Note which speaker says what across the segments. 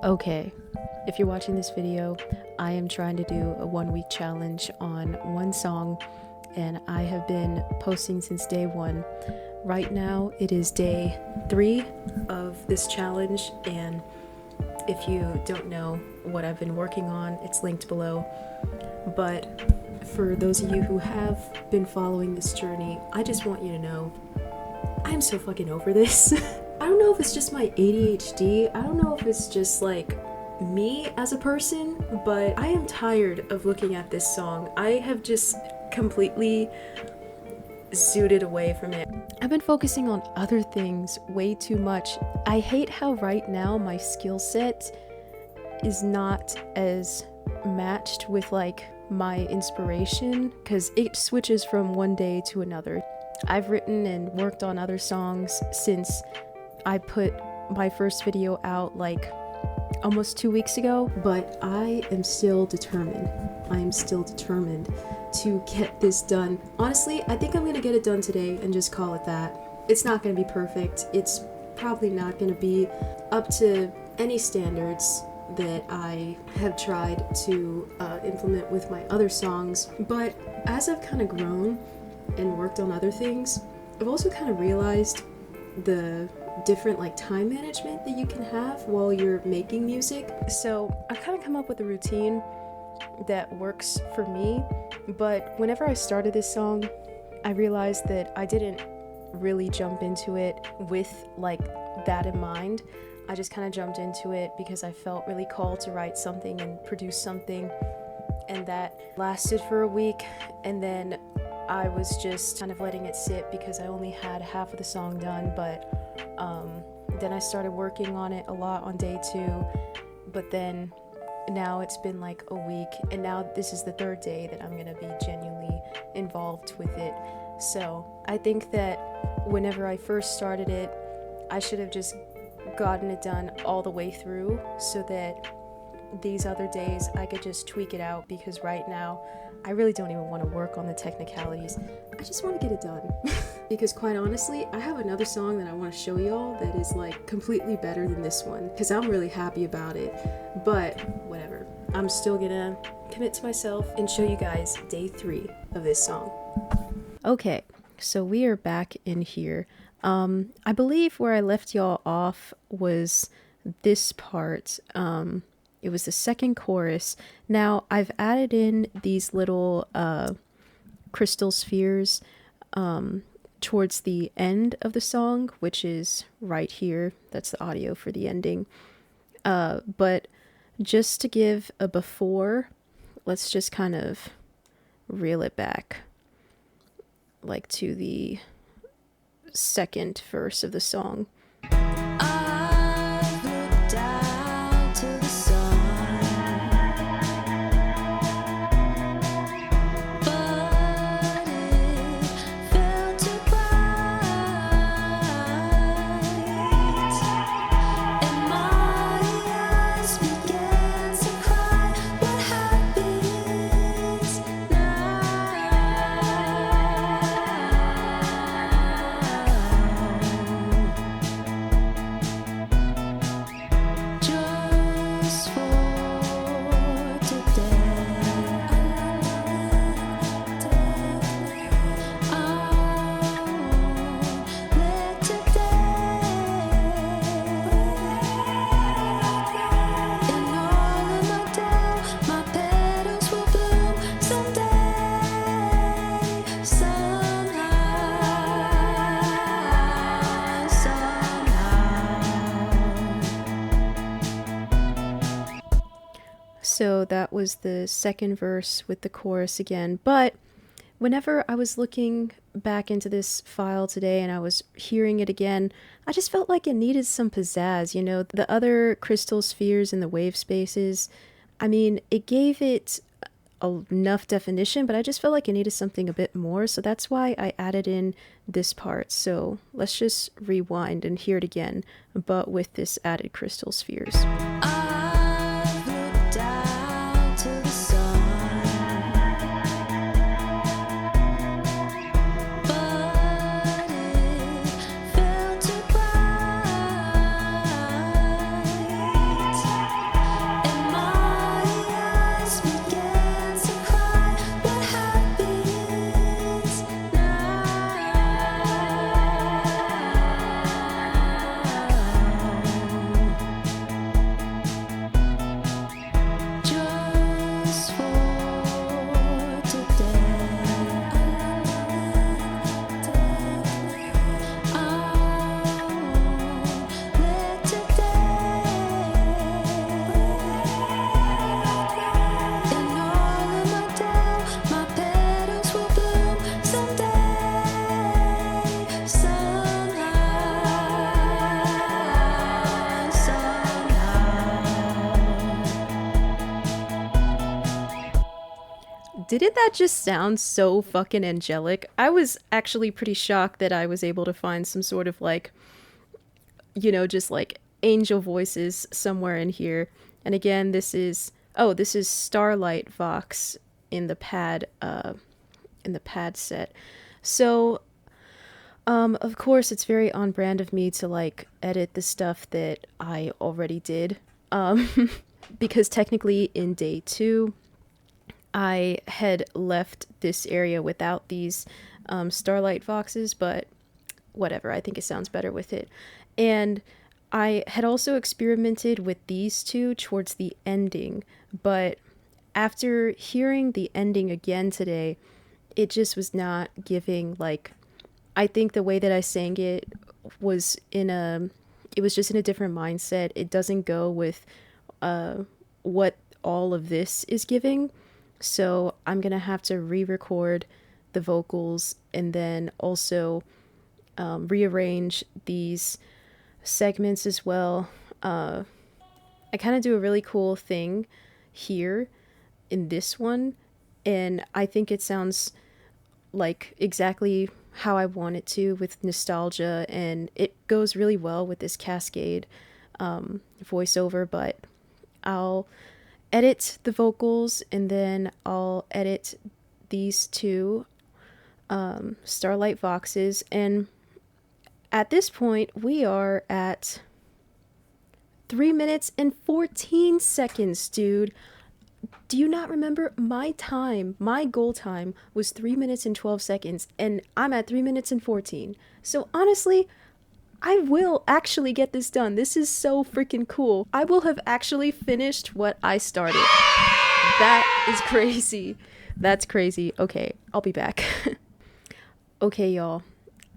Speaker 1: Okay, if you're watching this video, I am trying to do a 1 week challenge on one song, and I have been posting since day one. Right now, it is day 3 of this challenge, and if you don't know what I've been working on, it's linked below. But for those of you who have been following this journey, I just want you to know, I'm so fucking over this. I don't know if it's just my ADHD, I don't know if it's just like me as a person, but I am tired of looking at this song. I have just completely zooted away from it. I've been focusing on other things way too much. I hate how right now my skill set is not as matched with like my inspiration, because it switches from one day to another. I've written and worked on other songs since I put my first video out like almost 2 weeks ago, but I am still determined. I am still determined to get this done. Honestly, I think I'm gonna get it done today and just call it that. It's not gonna be perfect. It's probably not gonna be up to any standards that I have tried to implement with my other songs, but as I've kind of grown and worked on other things, I've also kind of realized the different like time management that you can have while you're making music. So I've kind of come up with a routine that works for me, but whenever I started this song, I realized that I didn't really jump into it with like that in mind. I just kind of jumped into it because I felt really called to write something and produce something, and that lasted for a week, and then I was just kind of letting it sit because I only had half of the song done. But then I started working on it a lot on day 2, but then now it's been like a week, and now this is the 3rd day that I'm gonna be genuinely involved with it. So I think that whenever I first started it, I should have just gotten it done all the way through so that these other days I could just tweak it out, because right now I really don't even want to work on the technicalities. I just want to get it done. Because quite honestly, I have another song that I want to show y'all that is like completely better than this one, because I'm really happy about it. But whatever, I'm still gonna commit to myself and show you guys day 3 of this song. Okay, so we are back in here. I believe where I left y'all off was this part. It was the second chorus. Now I've added in these little crystal spheres towards the end of the song, which is right here. That's the audio for the ending. But just to give a before, let's just kind of reel it back like to the second verse of the song. So that was the second verse with the chorus again. But whenever I was looking back into this file today and I was hearing it again, I just felt like it needed some pizzazz. You know, the other crystal spheres and the wave spaces, I mean, it gave it enough definition, but I just felt like it needed something a bit more. So that's why I added in this part. So let's just rewind and hear it again, but with this added crystal spheres. Didn't that just sound so fucking angelic? I was actually pretty shocked that I was able to find some sort of like, just like angel voices somewhere in here. And again, this is Starlight Vox in the pad set. So of course it's very on brand of me to like edit the stuff that I already did. Because technically in day 2 I had left this area without these Starlight Voxes, but whatever, I think it sounds better with it. And I had also experimented with these two towards the ending, but after hearing the ending again today, it just was not giving, like, I think the way that I sang it was it was just in a different mindset. It doesn't go with what all of this is giving. So I'm gonna have to re-record the vocals and then also rearrange these segments as well. I kind of do a really cool thing here in this one, and I think it sounds like exactly how I want it to with nostalgia, and it goes really well with this Cascade voiceover. But I'll edit the vocals and then I'll edit these two Starlight Voxes, and at this point we are at 3 minutes and 14 seconds, dude. Do you not remember my time? My goal time was 3 minutes and 12 seconds, and I'm at 3 minutes and 14. So honestly, I will actually get this done. This is so freaking cool. I will have actually finished what I started. That is crazy. That's crazy. Okay, I'll be back. Okay, y'all.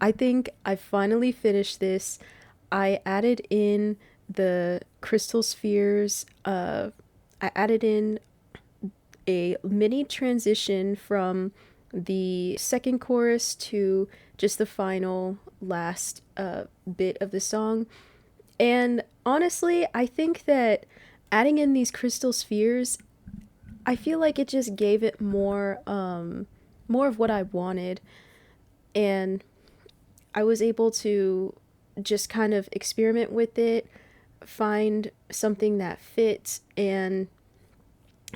Speaker 1: I think I finally finished this. I added in the crystal spheres. I added in a mini transition from the second chorus to just the final last bit of the song. And honestly, I think that adding in these crystal spheres, I feel like it just gave it more of what I wanted. And I was able to just kind of experiment with it, find something that fits, and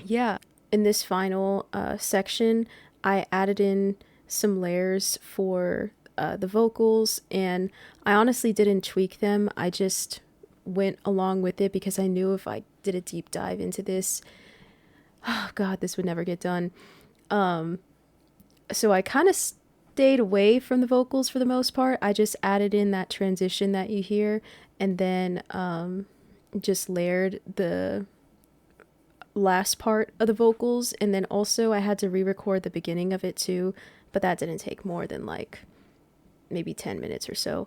Speaker 1: yeah. In this final section, I added in some layers for the vocals, and I honestly didn't tweak them. I just went along with it because I knew if I did a deep dive into this, oh god, this would never get done. So I kind of stayed away from the vocals for the most part. I just added in that transition that you hear, and then just layered the last part of the vocals, and then also I had to re-record the beginning of it too, but that didn't take more than like maybe 10 minutes or so.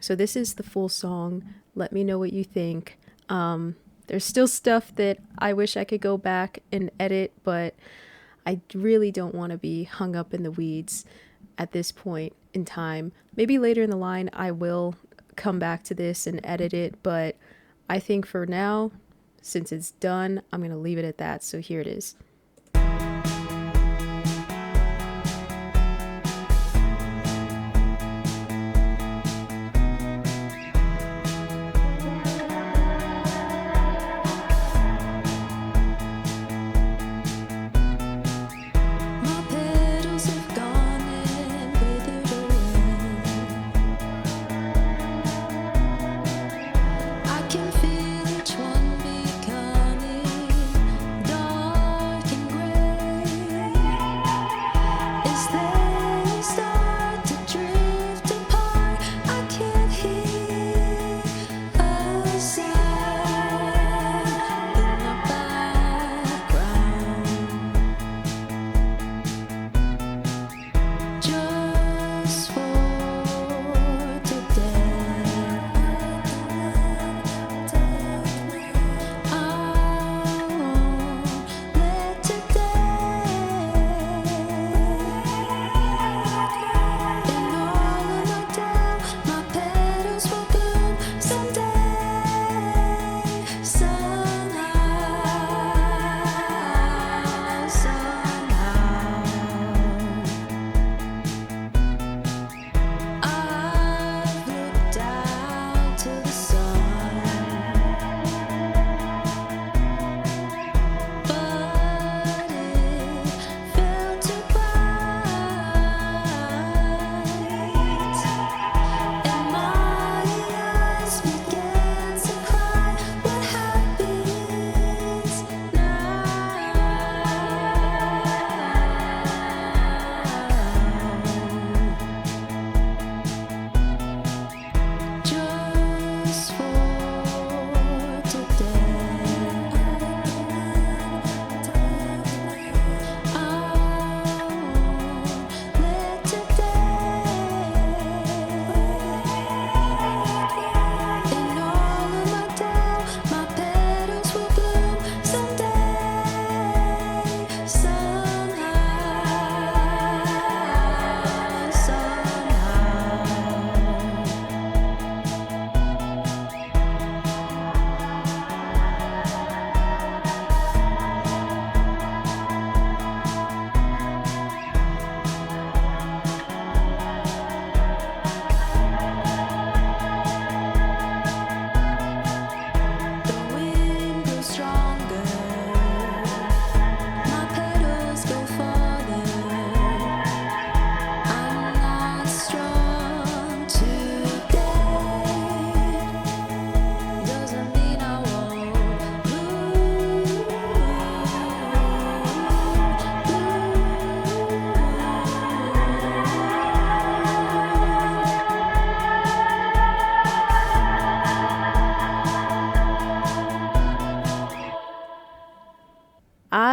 Speaker 1: So this is the full song. Let me know what you think. There's still stuff that I wish I could go back and edit, but I really don't want to be hung up in the weeds at this point in time. Maybe later in the line I will come back to this and edit it, but I think for now, since it's done, I'm going to leave it at that. So here it is.
Speaker 2: I can feel each one becoming dark.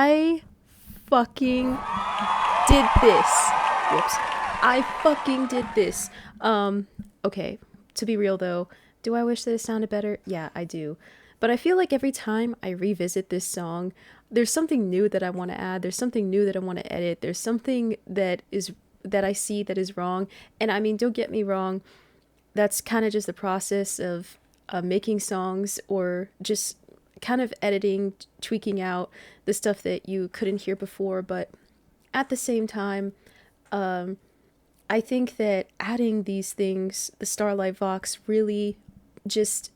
Speaker 1: I fucking did this. Whoops. I fucking did this. Okay, to be real though, do I wish that it sounded better? Yeah, I do. But I feel like every time I revisit this song, there's something new that I want to add. There's something new that I want to edit. There's something that I see that is wrong. And I mean, don't get me wrong, that's kind of just the process of making songs, or just kind of editing, tweaking out the stuff that you couldn't hear before. But at the same time, I think that adding these things, the Starlight Vox, really just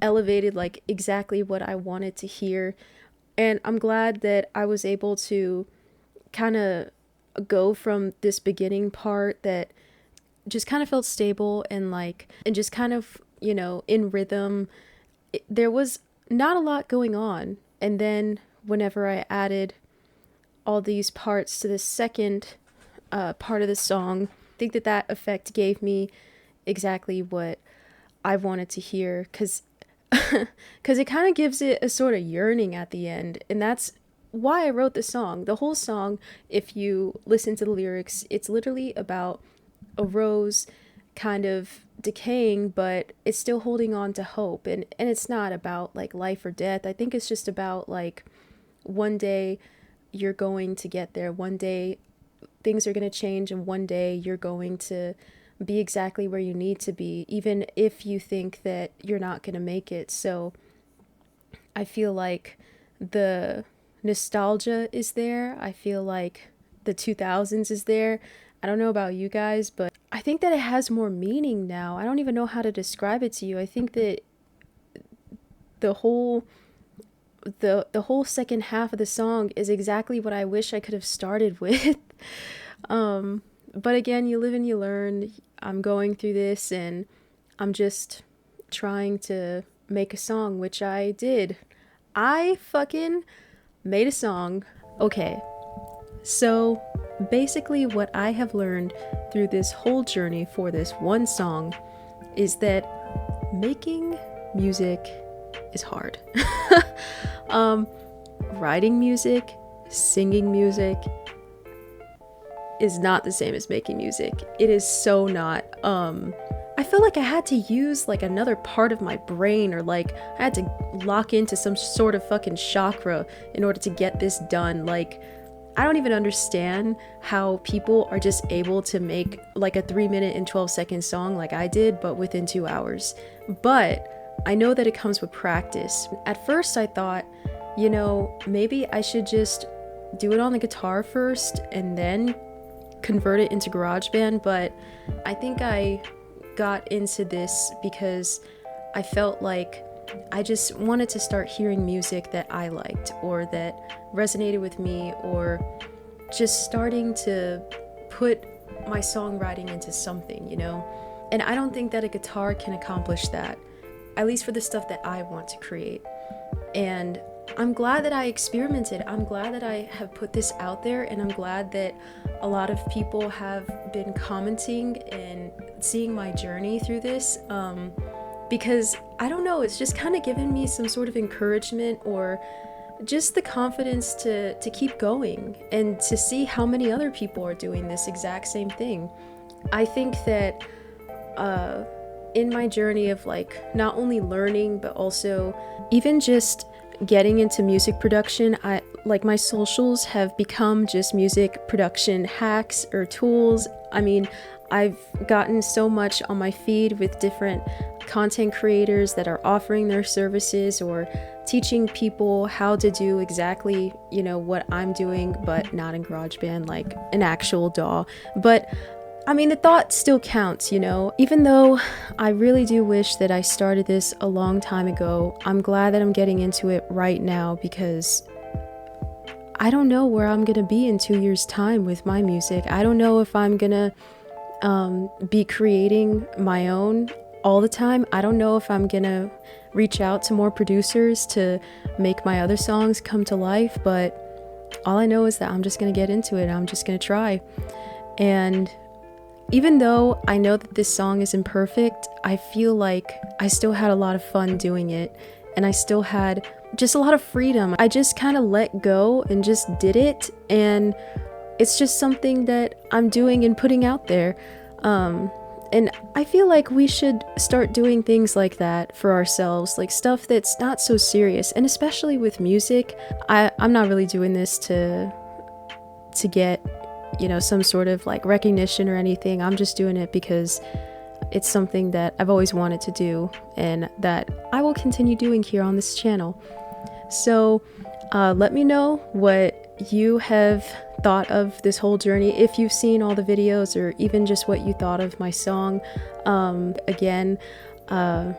Speaker 1: elevated like exactly what I wanted to hear. And I'm glad that I was able to kind of go from this beginning part that just kind of felt stable and just kind of, in rhythm. There was not a lot going on. And then whenever I added all these parts to the second part of the song, I think that effect gave me exactly what I wanted to hear, because it kind of gives it a sort of yearning at the end. And that's why I wrote the song. The whole song, if you listen to the lyrics, it's literally about a rose kind of decaying, but it's still holding on to hope. And it's not about like life or death. I think it's just about like, one day you're going to get there. One day things are going to change, and one day you're going to be exactly where you need to be, even if you think that you're not going to make it. So I feel like the nostalgia is there. I feel like the 2000s is there. I don't know about you guys, but I think that it has more meaning now. I don't even know how to describe it to you. I think that the whole second half of the song is exactly what I wish I could have started with. But again, you live and you learn. I'm going through this and I'm just trying to make a song, which I did. I fucking made a song. Okay, so basically what I have learned through this whole journey for this one song is that making music is hard. Writing music, singing music is not the same as making music. It is so not. I felt like I had to use like another part of my brain, or like I had to lock into some sort of fucking chakra in order to get this done. Like, I don't even understand how people are just able to make like a 3-minute and 12-second song like I did, but within 2 hours. But I know that it comes with practice. At first I thought, maybe I should just do it on the guitar first and then convert it into GarageBand, but I think I got into this because I felt like I just wanted to start hearing music that I liked or that resonated with me, or just starting to put my songwriting into something, And I don't think that a guitar can accomplish that, at least for the stuff that I want to create. And I'm glad that I experimented. I'm glad that I have put this out there, and I'm glad that a lot of people have been commenting and seeing my journey through this. Because I don't know, it's just kind of given me some sort of encouragement, or just the confidence to keep going and to see how many other people are doing this exact same thing. I think that in my journey of like not only learning, but also even just getting into music production, my socials have become just music production hacks or tools. I mean, I've gotten so much on my feed with different content creators that are offering their services or teaching people how to do exactly, what I'm doing, but not in GarageBand, like an actual DAW. But I mean, the thought still counts, even though I really do wish that I started this a long time ago. I'm glad that I'm getting into it right now, because I don't know where I'm gonna be in 2 years' time with my music. I don't know if I'm gonna be creating my own all the time. I don't know if I'm gonna reach out to more producers to make my other songs come to life, but all I know is that I'm just gonna get into it. I'm just gonna try. And even though I know that this song is imperfect, I feel like I still had a lot of fun doing it, and I still had just a lot of freedom. I just kind of let go and just did it, and it's just something that I'm doing and putting out there. And I feel like we should start doing things like that for ourselves, like stuff that's not so serious. And especially with music, I'm not really doing this to get, you know, some sort of like recognition or anything. I'm just doing it because it's something that I've always wanted to do and that I will continue doing here on this channel. So let me know what you have thought of this whole journey, if you've seen all the videos, or even just what you thought of my song. Again, I'm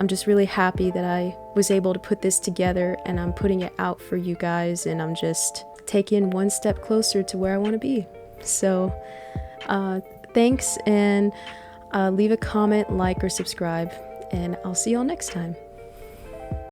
Speaker 1: just really happy that I was able to put this together, and I'm putting it out for you guys, and I'm just taking one step closer to where I want to be. So thanks, and leave a comment, like, or subscribe, and I'll see y'all next time.